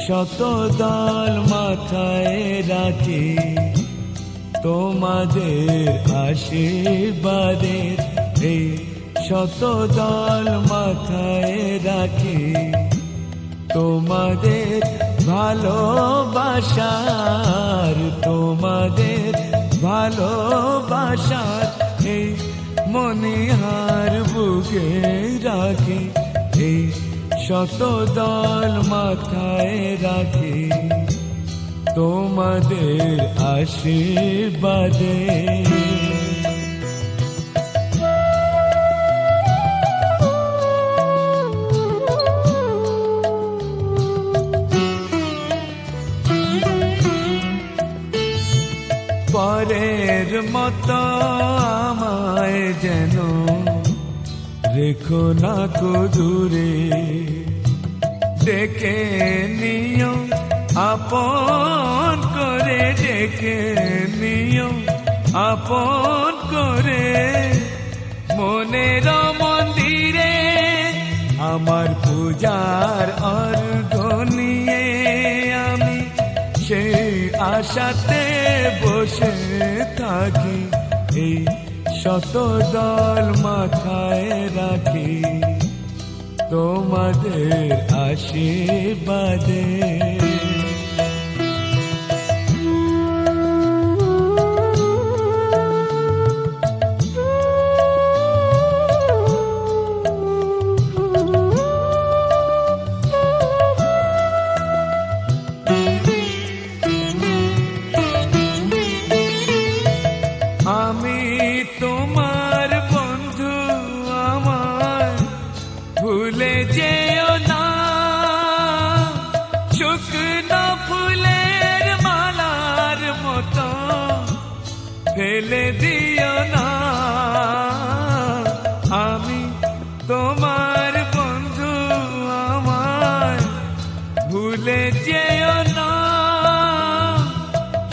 শত দল মাথায় রাখি তোমাদের আশীর্বাদের, এই শত দল মাথায় রাখি তোমাদের ভালোবাসার, তোমাদের ভালোবাসার এই মনিহার বুকে রাখি, এই শত দল মাথায় রাখি তোমাদের আশীর্বাদে। পরের মতো আমায় যেন রেখো না কো দূরে, ডেকে নিও আপন করে, ডেকে নিও আপন করে, মনের মন্দিরে আমার পূজার অর্ঘ নিয়ে আমি সেই আশাতে বসে থাকি, এই শত দল মাথায় রাখি তোমাদের আশীর্বাদে। আমি তোমার বন্ধু, আমার ভুলে যেও না, শুকনো ফুলের মালার মতো ফেলে দিও না। আমি তোমার বন্ধু, আমার ভুলে যেও না,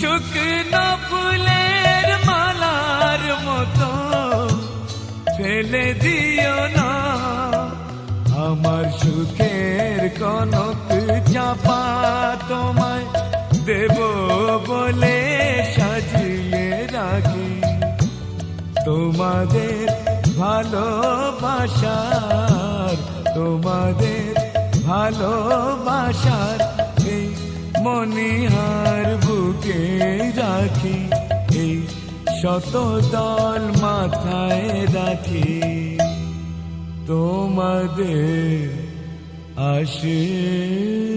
শুকনো ফুলের মালার মতো ফেলে দিও না। আমার সুখের কনক চাপা তোমায় দেব বলে সাজিয়ে রাখি, তোমাদের ভালোবাসার, তোমাদের ভালোবাসার এই মনিহার বুকে রাখি, এই শত দল মাথায় রাখি তোমাদের আশীর্বাদে।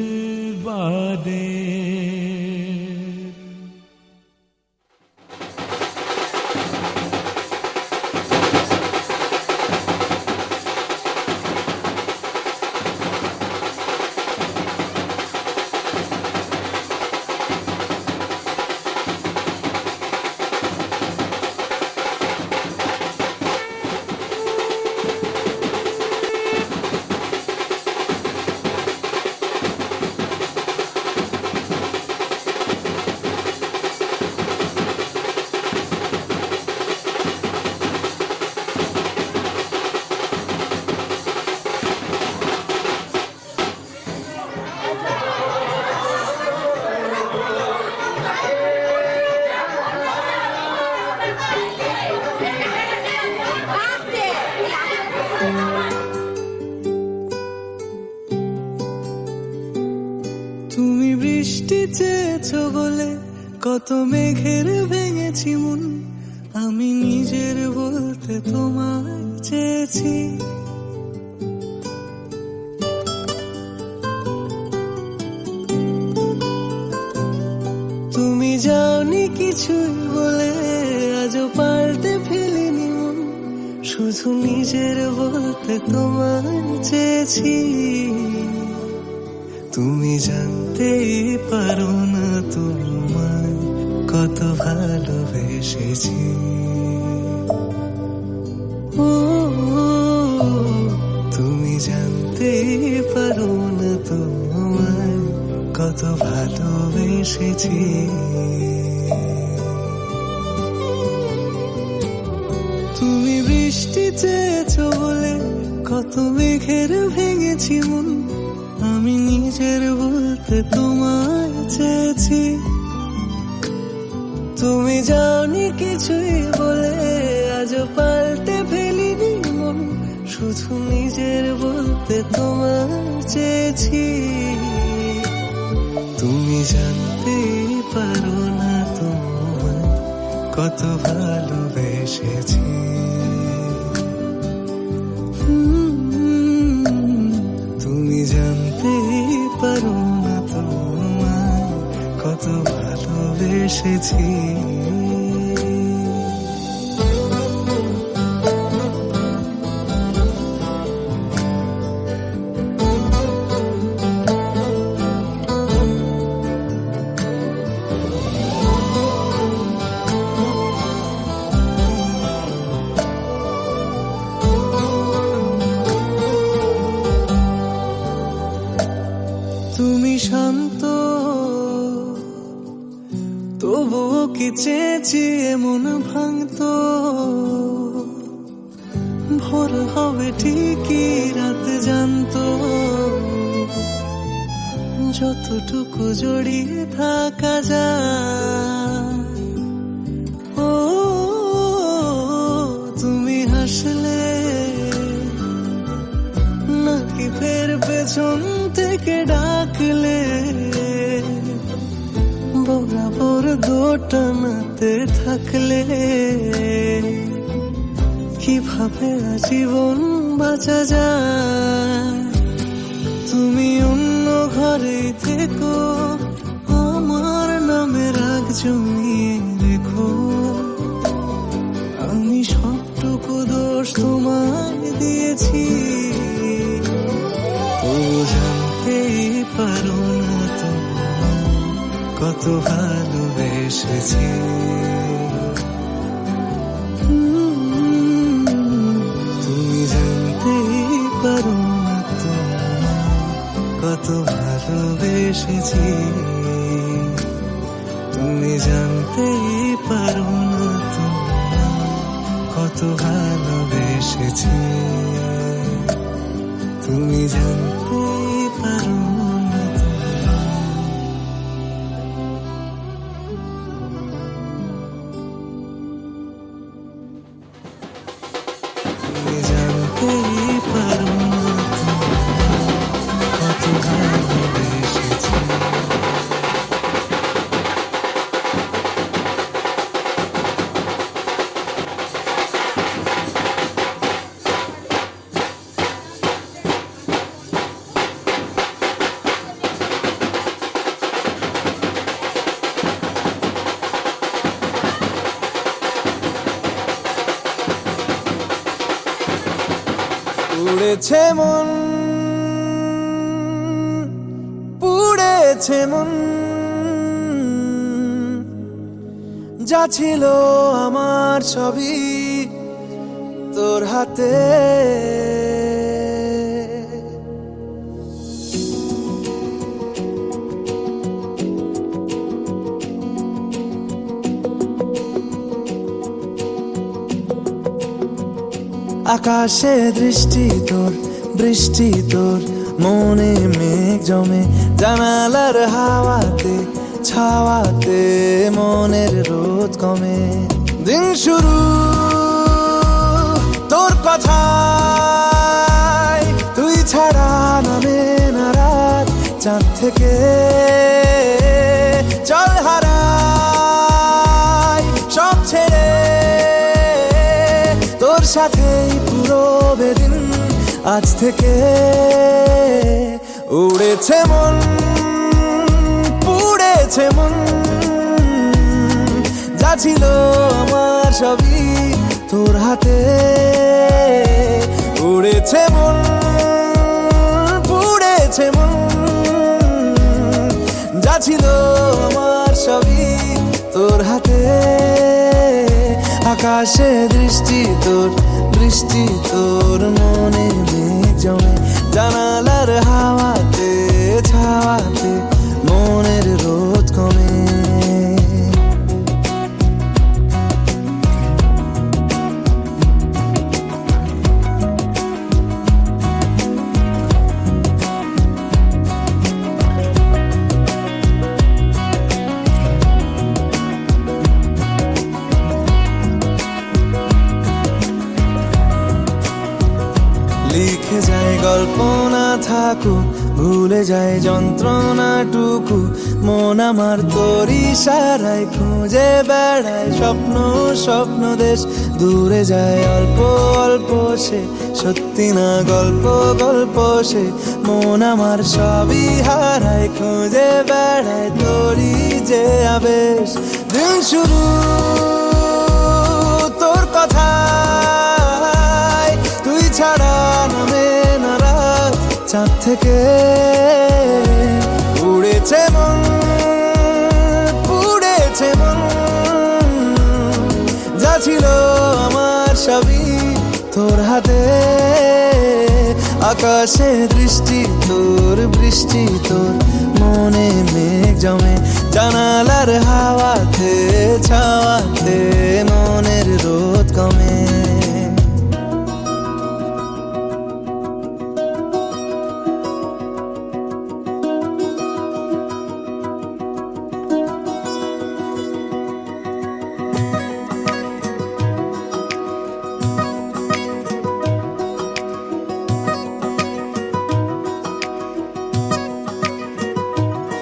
তুমি বৃষ্টি চেয়েছো বলে কত মেঘের ভেঙেছি মন, আমি নিজের বলতে তোমায় চেয়েছি। তুমি যাওনি কিছুই বলে আজও পাল্টে ফেলিনি মন, শুধু নিজের বলতে তোমায় চেয়েছি। তুমি জানতেই পারো না তোমায় কত ভালোবেসেছি। ও তুমি জানতেই পারো না তোমায় কত ভালোবেসেছি। তুমি বৃষ্টি চেয়েছো বলে কত মেঘের ভেঙেছি মন, আমি নিজের বলতে তোমায় চেয়েছি, তুমি যাওনি কিছুই বলে, আজও পাল্টে ফেলিনি মন, শুধু নিজের বলতে তোমায় চেয়েছি। তুমি জানতে পারো না তোমায় কত ভালোবেসেছি। তুমি জানতে পারো না তোমায় কত ভালোবেসেছি। তুমি শান্ত, তবুও কি চেয়েছি এমন ভাঙতো, ভোর হবে ঠিকই রাত জানতো, যতটুকু জড়িয়ে থাকা যায়। ও তুমি হাসলে নাকি ফের পেছন থেকে ডাকলে, বরাবর দোটানাতে থাকলে কিভাবে আজীবন বাঁচা যায়। তুমি অন্য ঘরে থেকো, আমার নামে রাগ জমিয়ে রেখো, আমি সবটুকু দোষ তোমায় দিয়েছি। ও জানতেই পারো না তোমায় কত ভালোবেসেছি। তুমি জানতেই পারো না তোমায় কত ভালোবেসেছি। তুমি জানতেই পারো না তোমায় কত ভালোবেসেছি। তুমি জানতেই পারো না তুমি জানতেই পারো না কত ভালোবেসেছি। উড়েছে মন, পুড়েছে মন, যা ছিল আমার সবই তোর হাতে। আকাশে দৃষ্টি তোর, বৃষ্টি তোর, মনে মেঘ জমে, জানালার হাওয়াতে ছাওয়াতে মনের রোদ কমে। দিন শুরু তোর কথায়, তুই ছাড়া নামে না রাত, চাঁদ থেকে চল হারাই সব ছেড়ে, তোর সাথেই পুরো বেদিন আজ থেকে। উড়েছে মন, পুড়েছে মন, যা ছিল আমার সবই তোর হাতে। উড়েছে মন, পুড়েছে মন, যা ছিল আমার সবই তোর হাতে। আকাশে দৃষ্টি তোর, বৃষ্টি তোর, মনে মেঘ জমে, জানালার হাওয়াতে ছাওয়াতে মনের রোদ কমে। থাকুক, ভুলে যায় যন্ত্রণাটুকু। মন আমার তোর ইশারায় খুঁজে বেড়ায় স্বপ্ন স্বপ্ন দেশ। দূরে যায় অল্প অল্প সে, সত্যি না গল্প গল্প সে। মন আমার সবই হারায় খুঁজে বেড়ায় তোরই যে আবেশ। দিন শুরু তোর কথায়, তুই ছাড়া নামে না রাত। চাঁদ থেকে উড়েছে মন, পুড়েছে মন। যা ছিল আমার সবই তোর হাতে। আকাশে দৃষ্টি তোর, বৃষ্টি তোর, মনে মেঘ জমে জানালার হাওয়াতে ছাওয়াতে। মনের রোদ কমে।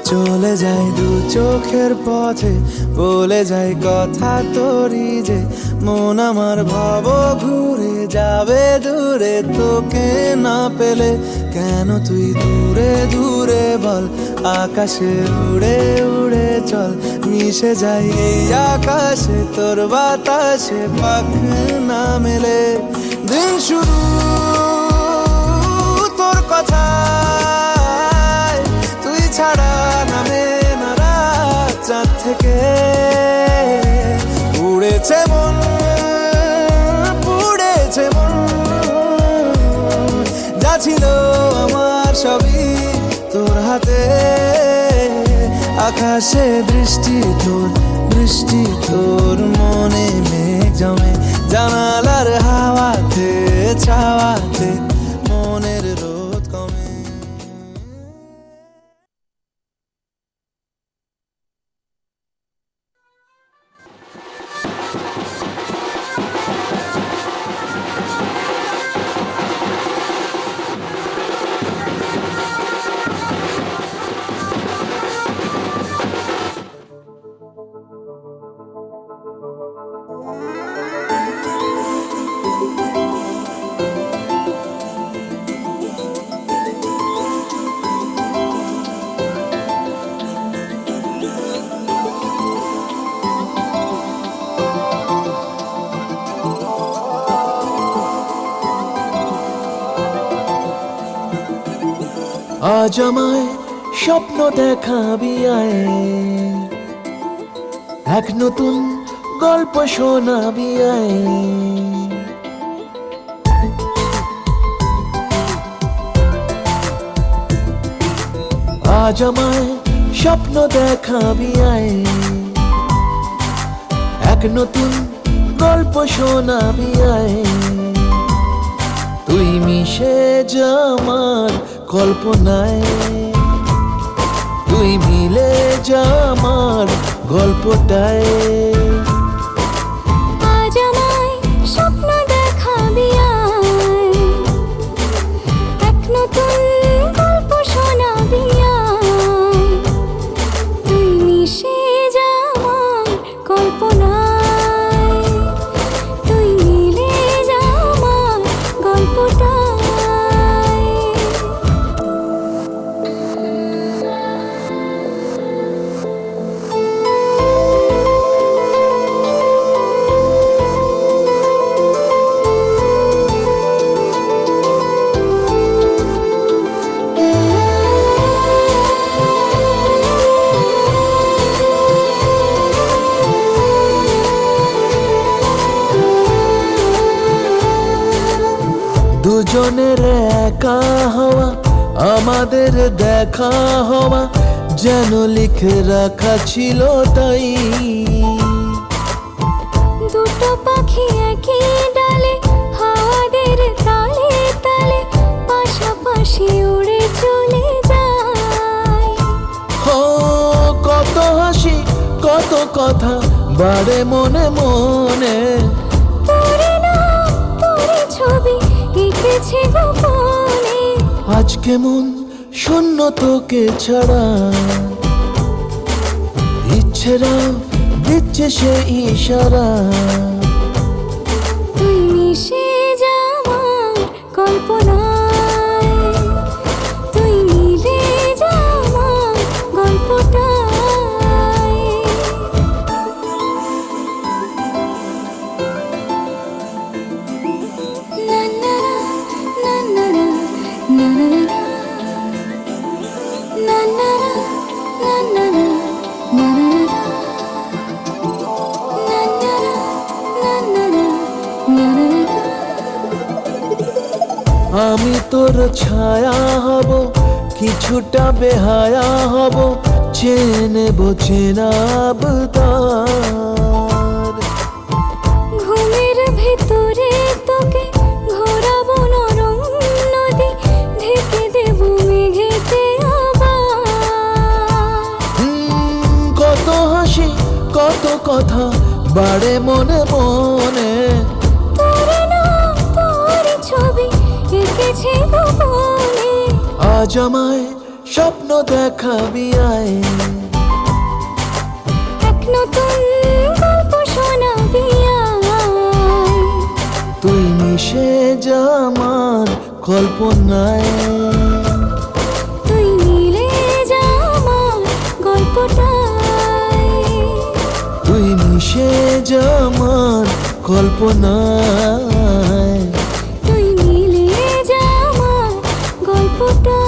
চলে যায় দু চোখের পথে, বলে যায় কথা তোরই যে। মন আমার ভাব ঘুরে যাবে দূরে তোকে না পেলে। কেন তুই দূরে দূরে বল, আকাশে উড়ে উড়ে চল। মিশে যাই এই আকাশে তোর বাতাসে, পাখ না মেলে। দিন শুরু তোর কথা, তুই ছাড়া নামে না রাত। চাঁদ থেকে উড়েছে মন, পুড়েছে মন। যা ছিল আমার সবই তোর হাতে। আকাশে দৃষ্টি তোর, বৃষ্টি তোর, মনে মেঘ জমে জানালার হাওয়াতে ছাওয়াতে। মনের রোদ কমে। আজ আমায় স্বপ্ন দেখাবি আয়, এক নতুন গল্প শোনাবি আয়। আজ আমায় স্বপ্ন দেখাবি আয়, এক নতুন গল্প শোনাবি আয়। তুই মিশে যা আমার কল্পনায়, তুই মিলে যা আমার গল্পটায়। আজ আমায় স্বপ্ন দেখাবি আয়, এক নতুন গল্প শোনাবি আয়। তুই মিশে যা আমার কল্পনায়, তুই মিলে যা আমার গল্পটায়। দুজনের একা হওয়া, আমাদের দেখা হওয়া যেন লিখে রাখা ছিল তাই। দুটো পাখি একই ডালে, হাওয়াদের তালে তালে পাশাপাশি উড়ে চলে যায়। ও কত হাসি কত কথা বাড়ে মনে মনে, তোরে না তোরে ছবি এঁকেছে গোপনে। আজকে মন শূন্য তোকে ছাড়া, ইচ্ছেরা দিচ্ছে সে ইশারা। তুই মিশে যা আমার কল্পনায়, তুই মিলে যা আমার গল্পটায়। না না না না না না না না না না না না না না আমি তোর ছায়া হব, কিছুটা বেহায়া হব, চেনে নেব চেনাব তার। ঘুমের ভেতরে তোকে ঘোরাবো নরম নদী, ঢেকে দেব মেঘেতে আবার। কত হাসি কত কথা বাড়ে মনে মনে, তোর নাম তোর ছবি এঁকেছে গোপনে। আজ আমায় স্বপ্ন দেখাবি আয়, এক নতুন গল্প শোনাবি আয়। তুই মিশে যা আমার কল্পনায়, তুই মিলে যা আমার গল্পটায়। তুই মিশে যা আমার কল্পনায়। তুই মিলে যা আমার গল্পটায়।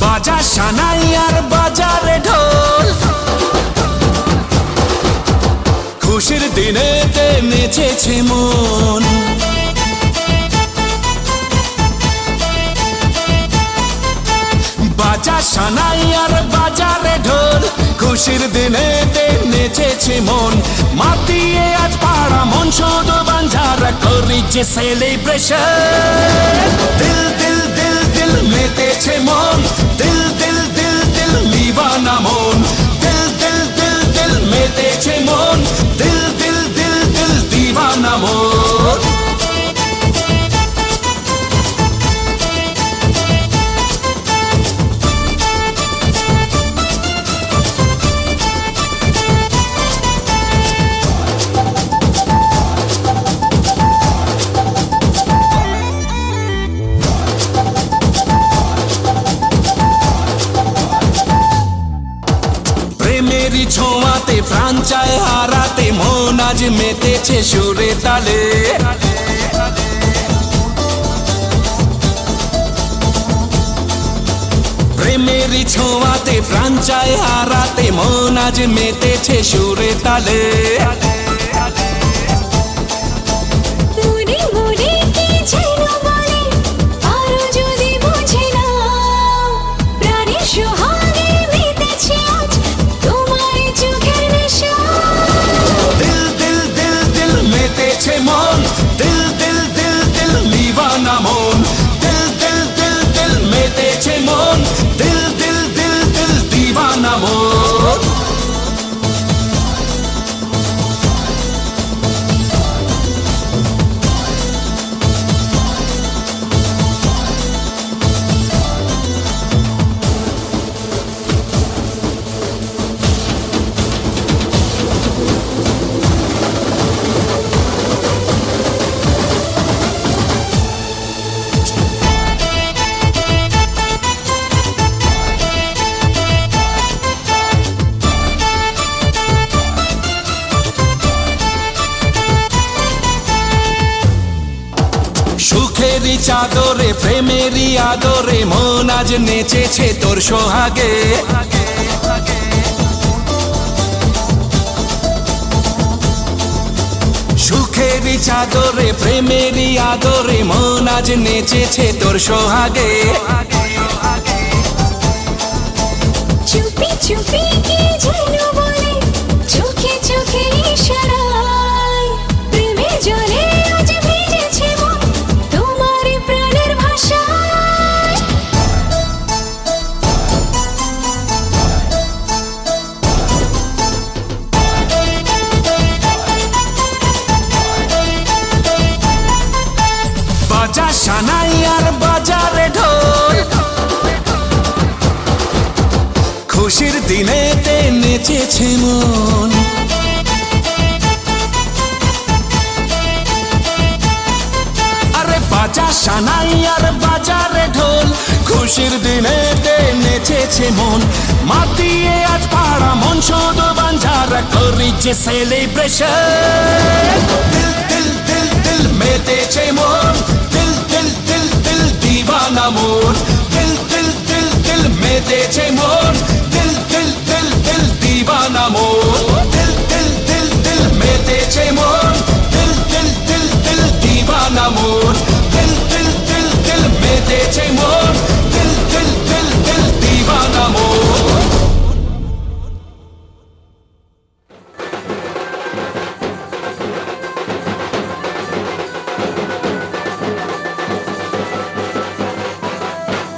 বাজা সানাই আর বাজারে ঢোল, খুশির দিনেতে নেচেছে মন। বাজা সানাই আর বাজারে ঢোল, খুশির দিনেতে নেচেছে মন। মাতিয়ে আজ পাড়া মন শুধু বাঞ্ঝারা করিছে সেলিব্রেশন। দিল দিল দিল দিল মেতেছে মন, দিল দিল দিল দিল দিওয়ানা মন। দিল দিল দিল দিল মেতেছে মন, দিল দিল দিল দিল দিওয়ানা মন। প্রেমেরই ছোঁয়াতে প্রাণ চায় হারাতে, মন আজ মেতেছে সুরে তালে। প্রেমেরই ছোঁয়াতে প্রাণ চায় হারাতে, মন আজ মেতেছে সুরে তালে। মনে মনে কি যেন বলে, আরো যদি বুঝে না, প্রাণের সোহাগে মেতেছে আজ তোমার চোখের নেশা। দিল দিল দিল দিল মেতেছে মন, দিল দিল দিল দিল দিওয়ানা মন। দিল দিল দিল দিল মেতেছে মন, দিল দিল দিল দিল দিওয়ানা মন। সুখেরই চাদরে প্রেমেরই আদরে মন আজ নেচেছে তোর সোহাগে সুখেরই চাদরে প্রেমেরই আদরে মন আজ নেচেছে তোর সোহাগে চুপি চুপি কি যেন বলে চোখে চোখে ইশারায় প্রেমে জলে আজ ভিজেছে মন তোমার প্রাণের ভাষায় বাজা সানাই আর বাজারে ঢোল খুশির দিনেতে নেচেছে মন আরে বাজা সানাই আর বাজারে ঢোল খুশির দিনেতে নেচেছে মন মাতিয়ে আজ পাড়া মন শুধু বাঞ্ঝারা করিছে সেলিব্রেশন দিল দিল দিল দিল মেতেছে মন দিল দিল দিল দিল দিওয়ানা মন দিল দিল দিল দিল মেতেছে মন